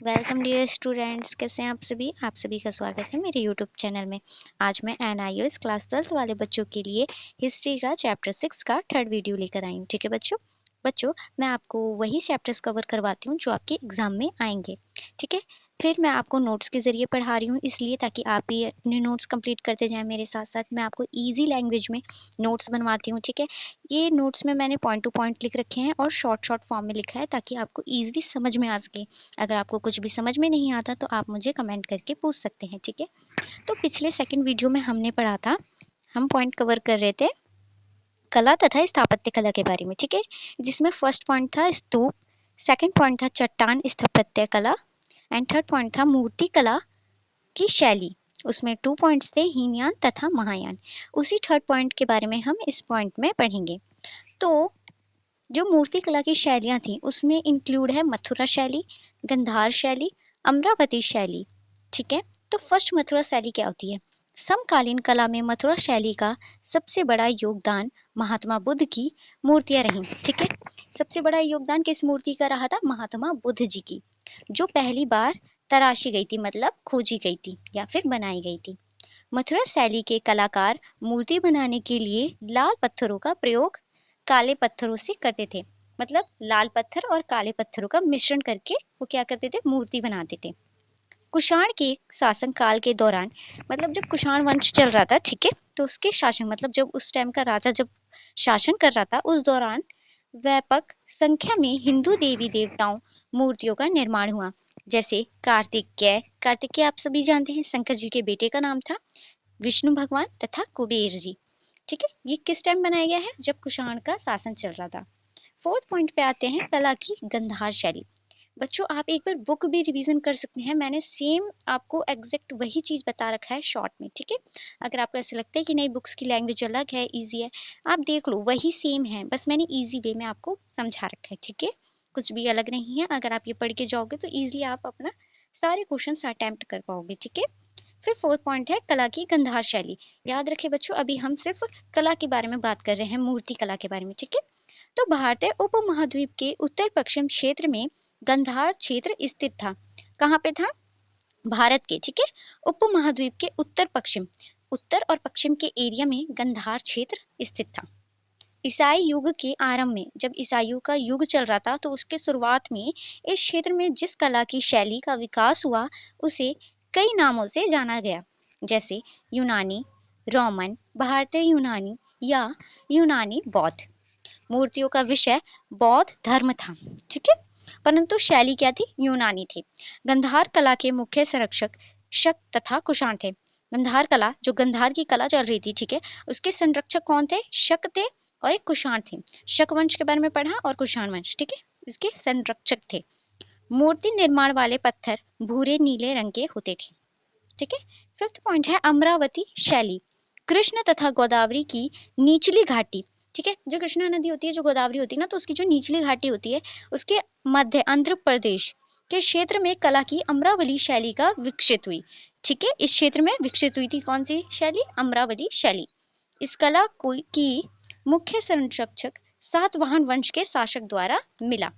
Welcome dear students, कैसे हैं आप सभी का स्वागत है मेरे यूट्यूब चैनल में। आज मैं NIOS क्लास 12 वाले बच्चों के लिए हिस्ट्री का चैप्टर 6 का थर्ड वीडियो लेकर आई हूँ। ठीक है बच्चों, मैं आपको वही चैप्टर्स कवर करवाती हूँ जो आपके एग्जाम में आएंगे। ठीक है, फिर मैं आपको नोट्स के जरिए पढ़ा रही हूँ, इसलिए ताकि आप भी अपने नोट्स कंप्लीट करते जाएं मेरे साथ साथ। मैं आपको ईजी लैंग्वेज में नोट्स बनवाती हूँ। ठीक है, ये नोट्स में मैंने पॉइंट टू पॉइंट लिख रखे हैं और शॉर्ट फॉर्म में लिखा है ताकि आपको ईजिली समझ में आ सके। अगर आपको कुछ भी समझ में नहीं आता तो आप मुझे कमेंट करके पूछ सकते हैं। ठीक है, तो पिछले सेकंड वीडियो में हमने पढ़ा था, हम पॉइंट कवर कर रहे थे कला तथा स्थापत्य कला के बारे में। ठीक है, जिसमें फर्स्ट पॉइंट था स्तूप, सेकंड पॉइंट था चट्टान स्थापत्य कला एंड थर्ड पॉइंट था मूर्ति कला की शैली। उसमें 2 पॉइंट्स थे हीनयान तथा महायान। उसी थर्ड पॉइंट के बारे में हम इस पॉइंट में पढ़ेंगे। तो जो मूर्ति कला की शैलियाँ थी उसमें इंक्लूड है मथुरा शैली, गंधार शैली, अमरावती शैली। ठीक है, तो फर्स्ट मथुरा शैली क्या होती है? समकालीन कला में मथुरा शैली का सबसे बड़ा योगदान महात्मा बुद्ध की मूर्तियां रहीं। ठीक है, सबसे बड़ा योगदान किस मूर्ति का रहा था? महात्मा बुद्ध जी की, जो पहली बार तराशी गई थी, मतलब खोजी गई थी या फिर बनाई गई थी। मथुरा शैली के कलाकार मूर्ति बनाने के लिए लाल पत्थरों का प्रयोग काले पत्थरों से करते थे। मतलब लाल पत्थर और काले पत्थरों का मिश्रण करके वो क्या करते थे? मूर्ति बनाते थे। कुषाण के शासन काल के दौरान, मतलब जब कुषाण वंश चल रहा था, ठीक है, तो उसके शासन, मतलब जब उस टाइम का राजा जब शासन कर रहा था, उस दौरान व्यापक संख्या में हिंदू देवी देवताओं मूर्तियों का निर्माण हुआ। जैसे कार्तिकेय आप सभी जानते हैं, शंकर जी के बेटे का नाम था, विष्णु भगवान तथा कुबेर जी। ठीक है, ये किस टाइम बनाया गया है? जब कुषाण का शासन चल रहा था। फोर्थ पॉइंट पे आते हैं कला की गंधार शैली। बच्चों, आप एक बार बुक भी रिवीजन कर सकते हैं, मैंने सेम आपको एग्जैक्ट वही चीज बता रखा है शॉर्ट में। ठीक है, अगर आपको ऐसा लगता है कि नहीं बुक्स की लैंग्वेज अलग है, इजी है, आप देख लो, वही सेम है, बस मैंने इजी वे में आपको समझा रखा है। ठीक है, कुछ भी अलग नहीं है। अगर आप ये पढ़ के जाओगे तो इजिली आप अपना सारे क्वेश्चन अटेम्प्ट कर पाओगे। ठीक है, फिर फोर्थ पॉइंट है कला की गंधार शैली। याद रखिए बच्चों, अभी हम सिर्फ कला के बारे में बात कर रहे हैं, मूर्ति कला के बारे में। ठीक है, तो भारतीय उपमहाद्वीप के उत्तर पश्चिम क्षेत्र में गंधार क्षेत्र स्थित था। कहाँ पे था? भारत के, ठीक है, उपमहाद्वीप के उत्तर और पश्चिम के एरिया में गंधार क्षेत्र स्थित था। ईसाई युग के आरंभ में, जब ईसाइयों का युग चल रहा था, तो उसके शुरुआत में इस क्षेत्र में जिस कला की शैली का विकास हुआ उसे कई नामों से जाना गया, जैसे यूनानी, रोमन, भारतीय यूनानी या यूनानी बौद्ध। मूर्तियों का विषय बौद्ध धर्म था, ठीक है, परंतु शैली क्या थी? यूनानी थी। गंधार कला के मुख्य संरक्षक शक तथा कुषाण थे। गंधार कला, जो गंधार की कला चल रही थी, ठीक है, उसके संरक्षक कौन थे? शक थे और एक कुषाण थे। शक वंश के बारे में पढ़ा और कुषाण वंश, ठीक है, इसके संरक्षक थे। मूर्ति निर्माण वाले पत्थर भूरे नीले रंग के होते थे। ठीक है, फिफ्थ पॉइंट है अमरावती शैली। कृष्ण तथा गोदावरी की निचली घाटी, ठीक है, जो कृष्णा नदी होती है, जो गोदावरी होती है ना, तो उसकी जो निचली घाटी होती है, उसके मध्य आंध्र प्रदेश के क्षेत्र में कला की अमरावती शैली का विकसित हुई। ठीक है, इस क्षेत्र में विकसित हुई थी कौन सी शैली? अमरावती शैली। इस कला की मुख्य संरक्षक सातवाहन वंश के शासक द्वारा मिला,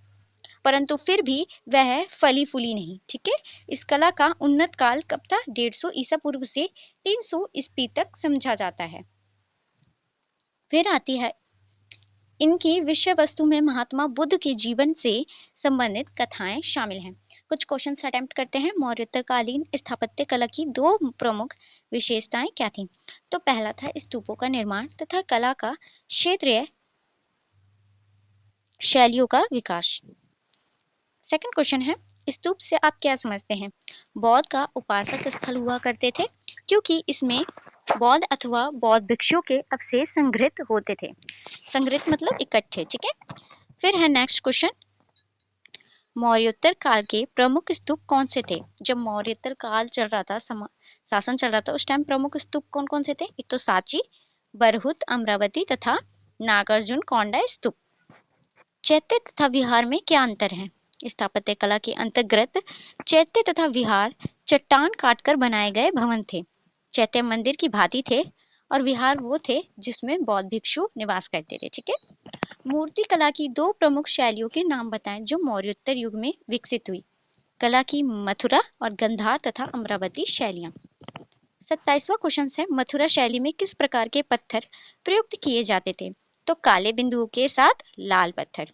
परंतु फिर भी वह फली फूली नहीं। ठीक है, इस कला का उन्नत काल कब था? 150 ईसा पूर्व से 300 ईस्वी तक समझा जाता है। फिर आती है इनकी विषय वस्तु में महात्मा बुद्ध के जीवन से संबंधित कथाएं शामिल हैं। कुछ क्वेश्चन अटेम्प्ट करते हैं। मौर्योत्तर कालीन स्थापत्य कला की दो प्रमुख विशेषताएं क्या थी? तो पहला था स्तूपों का निर्माण तथा कला का क्षेत्रीय शैलियों का विकास। सेकंड क्वेश्चन है, स्तूप से आप क्या समझते हैं? बौद्ध का उपासक स्थल हुआ करते थे, क्योंकि इसमें बौद्ध अथवा बौद्ध भिक्षुओं के अवशेष संग्रहित होते थे। संग्रहित मतलब इकट्ठे। ठीक है, फिर है नेक्स्ट क्वेश्चन, मौर्योत्तर काल के प्रमुख स्तूप कौन से थे? जब मौर्योत्तर काल चल रहा था, शासन चल रहा था, उस टाइम प्रमुख स्तूप कौन कौन से थे? एक तो सांची, बरहुत, अमरावती तथा नागार्जुन कोंडा स्तूप। चैत्य तथा विहार में क्या अंतर है? स्थापत्य कला के अंतर्गत चैत्य तथा विहार चट्टान काटकर बनाए गए भवन थे। चैत्य मंदिर की भांति थे और विहार वो थे जिसमें बौद्ध भिक्षु निवास करते थे। ठीक है, मूर्ति कला की दो प्रमुख शैलियों के नाम बताएं जो मौर्योत्तर युग में विकसित हुई। कला की मथुरा और गंधार तथा अमरावती शैलियां। 27वां क्वेश्चन है, मथुरा शैली में किस प्रकार के पत्थर प्रयुक्त किए जाते थे? तो काले बिंदुओं के साथ लाल पत्थर।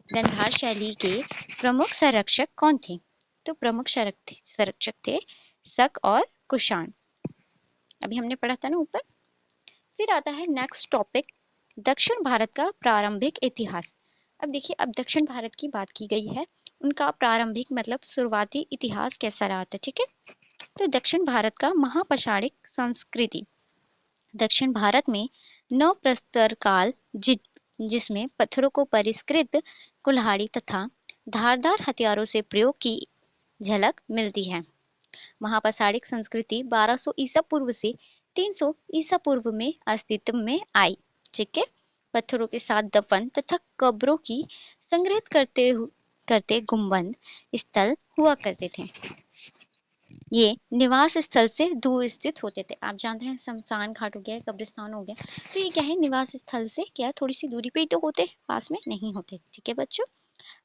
गंधार शैली के प्रमुख संरक्षक कौन थे? तो प्रमुख संरक्षक थे शक और कुषाण। अभी हमने पढ़ा था ना ऊपर। फिर आता है नेक्स्ट टॉपिक, दक्षिण भारत का प्रारंभिक इतिहास। अब देखिए, अब दक्षिण भारत की बात की गई है, उनका प्रारंभिक मतलब शुरुआती इतिहास कैसा रहा था। ठीक है, तो दक्षिण भारत का महापौराणिक संस्कृति। दक्षिण भारत में नव प्रस्तर काल जिसमें पत्थरों को परिष्कृत कुल्हाड़ी तथा धारदार हथियारों से प्रयोग की झलक मिलती है। महापौराणिक संस्कृति 1200 ईसा पूर्व से 300 ईसा पूर्व में अस्तित्व में आई। ठीक है, पत्थरों के साथ दफन तथा कब्रों की संग्रहित करते गुंबद स्थल हुआ करते थे। ये निवास स्थल से दूर स्थित होते थे। आप जानते हैं शमशान घाट हो गया, कब्रिस्तान हो गया, तो ये क्या है, निवास स्थल से क्या थोड़ी सी दूरी पे ही तो होते, पास में नहीं होते। ठीक है बच्चों,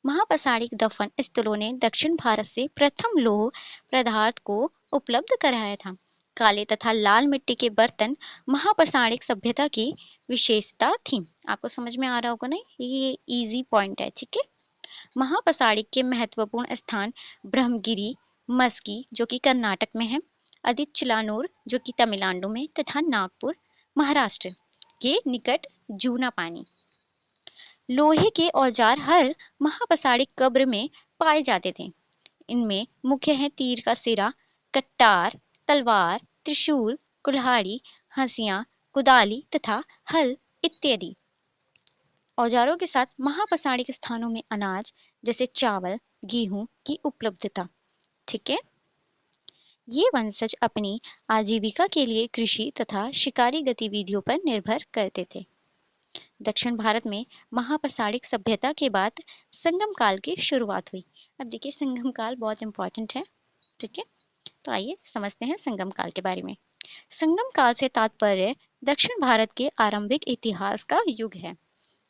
महापौराणिक दफन स्थलों ने दक्षिण भारत से प्रथम लौह पदार्थ को उपलब्ध कराया था। काले तथा लाल मिट्टी के बर्तन महापौराणिक सभ्यता की विशेषता थी। आपको समझ में आ रहा होगा ना, ये इजी पॉइंट है। ठीक है, महापौराणिक के महत्वपूर्ण स्थान ब्रह्मगिरी मस्की जो कि कर्नाटक में है, आदिचलानूर जो कि तमिलनाडु में, तथा नागपुर महाराष्ट्र के निकट जूना पानी। लोहे के औजार हर महापौराणिक कब्र में पाए जाते थे। इनमें मुख्य है तीर का सिरा, कट्टार, तलवार, त्रिशूल, कुल्हाड़ी, हंसिया, कुदाली तथा हल इत्यादि। औजारों के साथ महापौराणिक स्थानों में अनाज जैसे चावल, गेहूं की उपलब्धता। ठीक है, ये वंशज अपनी आजीविका के लिए कृषि तथा शिकारी गतिविधियों पर निर्भर करते थे। दक्षिण भारत में महापौराणिक सभ्यता के बाद संगम काल की शुरुआत हुई। अब देखिए, संगम काल बहुत इंपॉर्टेंट है। ठीक है, तो आइए समझते हैं संगम काल के बारे में। संगम काल से तात्पर्य दक्षिण भारत के आरंभिक इतिहास का युग है।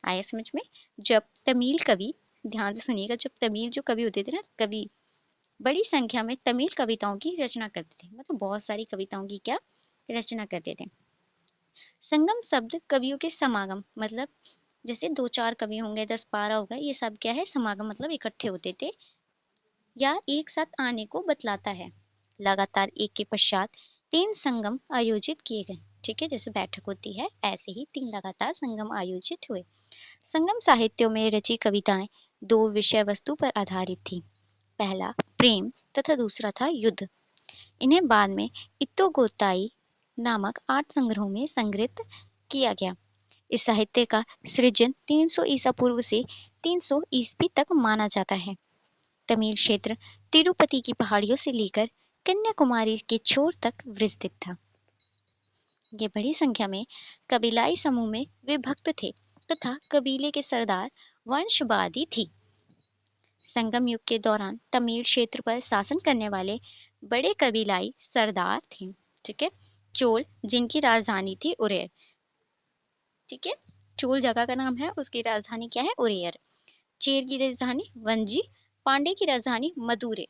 आया समझ में? जब तमिल कवि, ध्यान से सुनिएगा, जब तमिल जो कवि होते थे ना, कवि बड़ी संख्या में तमिल कविताओं की रचना करते थे, मतलब बहुत सारी कविताओं की क्या रचना करते थे। संगम शब्द कवियों के समागम, मतलब जैसे 2-4 कवि होंगे, 10-12 होगा, ये सब क्या है, समागम मतलब इकट्ठे होते थे या एक साथ आने को बतलाता है। लगातार एक के पश्चात 3 संगम आयोजित किए गए। ठीक है, जैसे बैठक होती है ऐसे ही 3 लगातार संगम आयोजित हुए। संगम साहित्यों में रची कविताएं 2 विषय वस्तु पर आधारित थी। पहला प्रेम तथा दूसरा था युद्ध। इन्हें बाद में इत्तोगोताई नामक 8 संग्रहों में संग्रहित किया गया। इस साहित्य का सृजन 300 ईसा पूर्व से 300 ईस्वी तक माना जाता है। तमिल क्षेत्र तिरुपति की पहाड़ियों से लेकर कन्याकुमारी के छोर तक विस्तृत था। ये बड़ी संख्या में कबीलाई समूह में विभक्त थे तथा कबीले के सरदार वंशवादी थी। संगम युग के दौरान तमिल क्षेत्र पर शासन करने वाले बड़े कबीलाई सरदार थे। ठीक है, चोल जिनकी राजधानी थी उरेर। ठीक है, चोल जगह का नाम है, उसकी राजधानी क्या है, उरेर। चेर की राजधानी वंजी, पांडे की राजधानी मदुरै।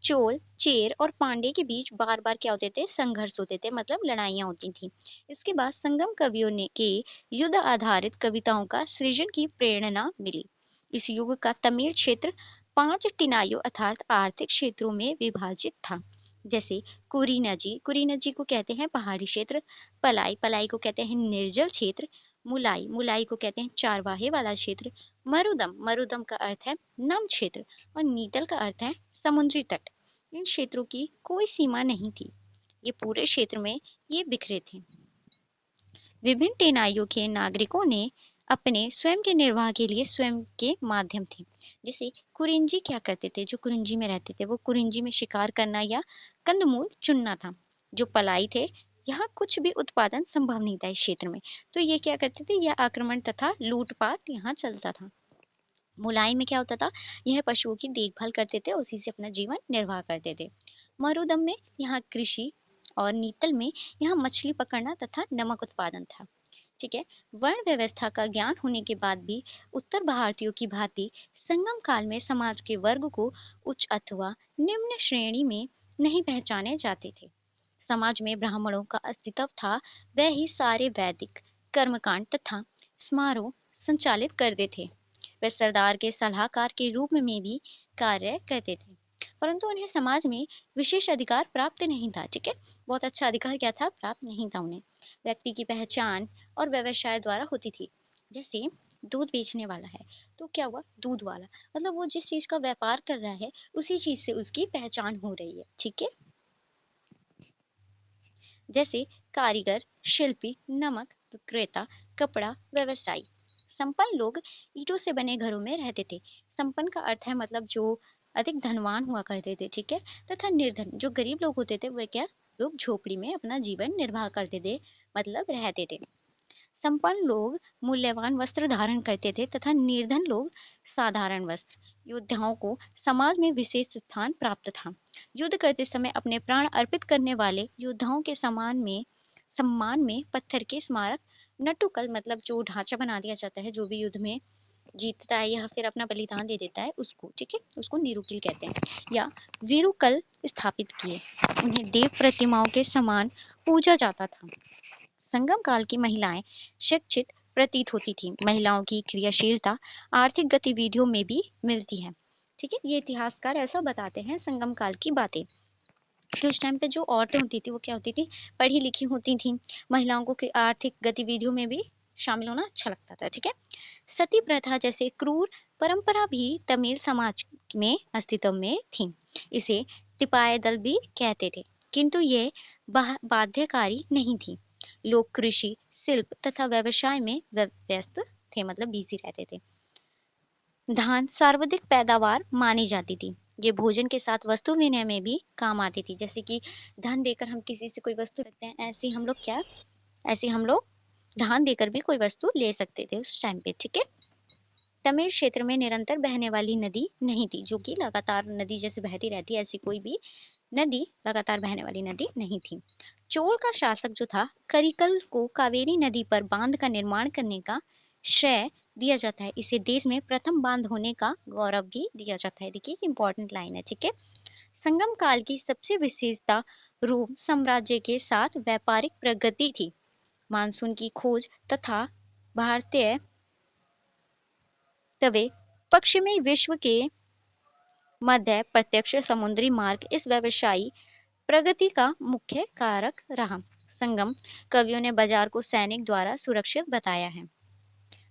चोल, चेर और पांडे के बीच बार बार क्या होते थे, संघर्ष होते थे, मतलब लड़ाइयां होती थी। इसके बाद संगम कवियों ने के युद्ध आधारित कविताओं का सृजन की प्रेरणा मिली। इस युग का तमिल क्षेत्र 5 टिनाइयों अर्थात आर्थिक क्षेत्रों में विभाजित था। जैसे कुरीनजी को कहते हैं पहाड़ी क्षेत्र, पलाई को कहते हैं निर्जल क्षेत्र, मुलाई को कहते हैं चारवाहे वाला क्षेत्र, मरुदम का अर्थ है नम क्षेत्र, और नीतल का अर्थ है समुद्री तट। इन क्षेत्रों की कोई सीमा नहीं थी, ये पूरे क्षेत्र में ये बिखरे थे। विभिन्न टेनाइयों के नागरिकों ने अपने स्वयं के निर्वाह के लिए स्वयं के माध्यम थे। जैसे कुरिंजी क्या करते थे, जो कुरिंजी में रहते थे वो कुरिंजी में शिकार करना या कंदमूल चुनना था। जो पलाई थे, यहाँ कुछ भी उत्पादन संभव नहीं था इस क्षेत्र में, तो ये क्या करते थे, यह आक्रमण तथा लूटपाट यहाँ चलता था। मुलाई में क्या होता था, यह पशुओं की देखभाल करते थे, उसी से अपना जीवन निर्वाह करते थे। मरुदम में यहाँ कृषि, और नीतल में यहाँ मछली पकड़ना तथा नमक उत्पादन था। ठीक है। वर्ण व्यवस्था का ज्ञान होने के बाद भी उत्तर भारतीयों की भांति संगम काल में समाज के वर्ग को उच्च अथवा निम्न श्रेणी में नहीं पहचाने जाते थे। समाज में ब्राह्मणों का अस्तित्व था, वह ही सारे वैदिक कर्मकांड तथा समारोह संचालित करते थे। वे सरदार के सलाहकार के रूप में भी कार्य करते थे, परंतु उन्हें समाज में विशेष अधिकार प्राप्त नहीं था। ठीक है, बहुत अच्छा अधिकार क्या था, प्राप्त नहीं था उन्हें। व्यक्ति की पहचान और व्यवसाय द्वारा होती थी। जैसे दूध बेचने वाला है तो क्या हुआ, दूध वाला, मतलब वो जिस चीज का व्यापार कर रहा है उसी चीज से उसकी पहचान हो रही है। ठीक है, जैसे कारीगर, शिल्पी, नमक विक्रेता, कपड़ा व्यवसायी। संपन्न लोग ईंटों से बने घरों में रहते थे। संपन्न का अर्थ है मतलब जो अधिक धनवान हुआ करते थे। ठीक है, तथा निर्धन जो गरीब लोग होते थे वे क्या, लोग झोपड़ी में अपना जीवन निर्वाह करते थे, मतलब रहते थे। संपन्न लोग मूल्यवान वस्त्र धारण करते थे तथा निर्धन लोग साधारण वस्त्र। योद्धाओं को समाज में विशेष स्थान प्राप्त था। युद्ध करते समय अपने प्राण अर्पित करने वाले योद्धाओं के सम्मान में पत्थर के स्मारक, नटुकल मतलब जो ढांचा बना दिया जाता है, जो भी युद्ध में जीतता है या फिर अपना बलिदान दे देता है उसको, ठीक है, उसको निरुकिल कहते हैं, या वीरुकल स्थापित किए। उन्हें देव प्रतिमाओं के समान पूजा जाता था। संगम काल की महिलाएं शिक्षित प्रतीत होती थी। महिलाओं की क्रियाशीलता आर्थिक गतिविधियों में भी मिलती है। ठीक है, ये इतिहासकार ऐसा बताते हैं संगम काल की बातें। तो उस टाइम पे जो औरतें होती थी वो क्या होती थी, पढ़ी लिखी होती थी। महिलाओं को आर्थिक गतिविधियों में भी शामिल होना अच्छा लगता था। ठीक है, सती प्रथा जैसे क्रूर परंपरा भी तमिल समाज में अस्तित्व में थी। इसे तिपाय दल भी कहते थे, किंतु ये बाध्यकारी नहीं थी। लोग कृषि, शिल्प तथा व्यवसाय में व्यस्त थे, मतलब बिजी रहते थे। धान सर्वाधिक पैदावार मानी जाती थी। ये भोजन के साथ वस्तु विनिमय में भी काम आती थी। जैसे कि धन देकर हम किसी से कोई वस्तु लेते हैं, ऐसे हम लोग धान देकर भी कोई वस्तु ले सकते थे उस टाइम पे। ठीक है, तमिल क्षेत्र में निरंतर बहने वाली नदी नहीं थी, जो कि लगातार नदी जैसे बहती रहती है, ऐसी कोई भी नदी, लगातार बहने वाली नदी नहीं थी। चोल का शासक जो था, करिकल को कावेरी नदी पर बांध का निर्माण करने का श्रेय दिया जाता है। इसे देश में प्रथम बांध होने का गौरव भी दिया जाता है। देखिए इंपॉर्टेंट लाइन है। ठीक है, संगम काल की सबसे विशेषता रोम साम्राज्य के साथ व्यापारिक प्रगति थी। मानसून की खोज तथा भारतीय तवे पश्चिमी विश्व के मध्य प्रत्यक्ष समुद्री मार्ग इस व्यवसायी प्रगति का मुख्य कारक रहा। संगम कवियों ने बाजार को सैनिक द्वारा सुरक्षित बताया है।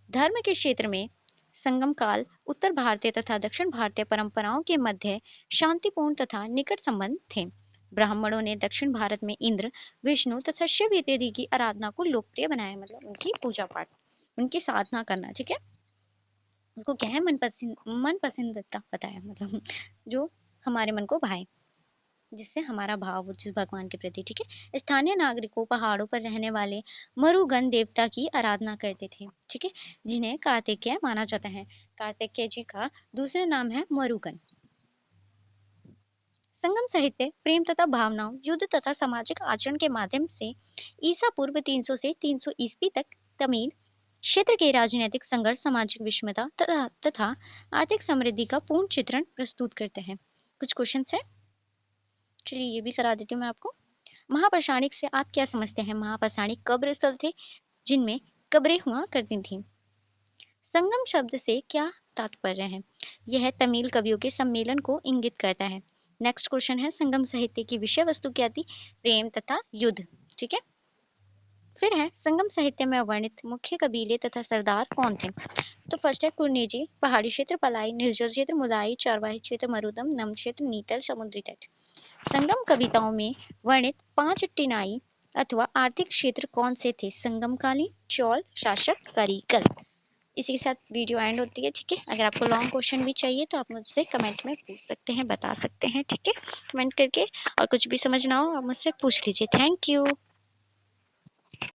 धर्म के क्षेत्र में संगम काल उत्तर भारतीय तथा दक्षिण भारतीय परंपराओं के मध्य शांतिपूर्ण तथा निकट संबंध थे। ब्राह्मणों ने दक्षिण भारत में इंद्र, विष्णु तथा शिव इत्यादि की आराधना को लोकप्रिय बनाया, मतलब उनकी पूजा पाठ, उनकी साधना करना। ठीक है, उसको क्या है, मन पसंदीदा बताया, मतलब जो हमारे मन को भाए, जिससे हमारा भाव हो जिस भगवान के प्रति। ठीक है, स्थानीय नागरिकों पहाड़ों पर रहने वाले मरुगन देवता की आराधना करते थे। ठीक है, जिन्हें कार्तिकेय माना जाता है। कार्तिकेय जी का दूसरा नाम है मरुगन। संगम साहित्य प्रेम तथा भावनाओं, युद्ध तथा सामाजिक आचरण के माध्यम से ईसा पूर्व 300 से 300 ईस्वी तक तमिल क्षेत्र के राजनीतिक संघर्ष, सामाजिक विषमता तथा आर्थिक समृद्धि का पूर्ण चित्रण प्रस्तुत करते हैं। कुछ क्वेश्चन है, चलिए ये भी करा देती हूँ मैं आपको। महापाषाणिक से आप क्या समझते हैं? महापाषाणिक कब्र स्थल थे जिनमें कब्रें हुआ करती थीं। संगम शब्द से क्या तात्पर्य है? यह तमिल कवियों के सम्मेलन को इंगित करता है। नेक्स्ट क्वेश्चन है, संगम साहित्य की विषय वस्तु क्या थी? प्रेम तथा युद्ध। ठीक है, फिर है संगम साहित्य में वर्णित मुख्य कबीले तथा सरदार कौन थे? तो फर्स्ट है कुर्नेजी, पहाड़ी क्षेत्र पलाई, निर्जल क्षेत्र मुलाई, चरवाही क्षेत्र मरुदम, नम क्षेत्र नीतल, समुद्री तट। संगम कविताओं में वर्णित 5 टिनाई अथवा आर्थिक क्षेत्र कौन से थे? संगमकालीन, चोल शासक, करिकल। इसी के साथ वीडियो एंड होती है। ठीक है, अगर आपको लॉन्ग क्वेश्चन भी चाहिए तो आप मुझसे कमेंट में पूछ सकते हैं, बता सकते हैं। ठीक है, कमेंट करके, और कुछ भी समझना हो आप मुझसे पूछ लीजिए। Thank you.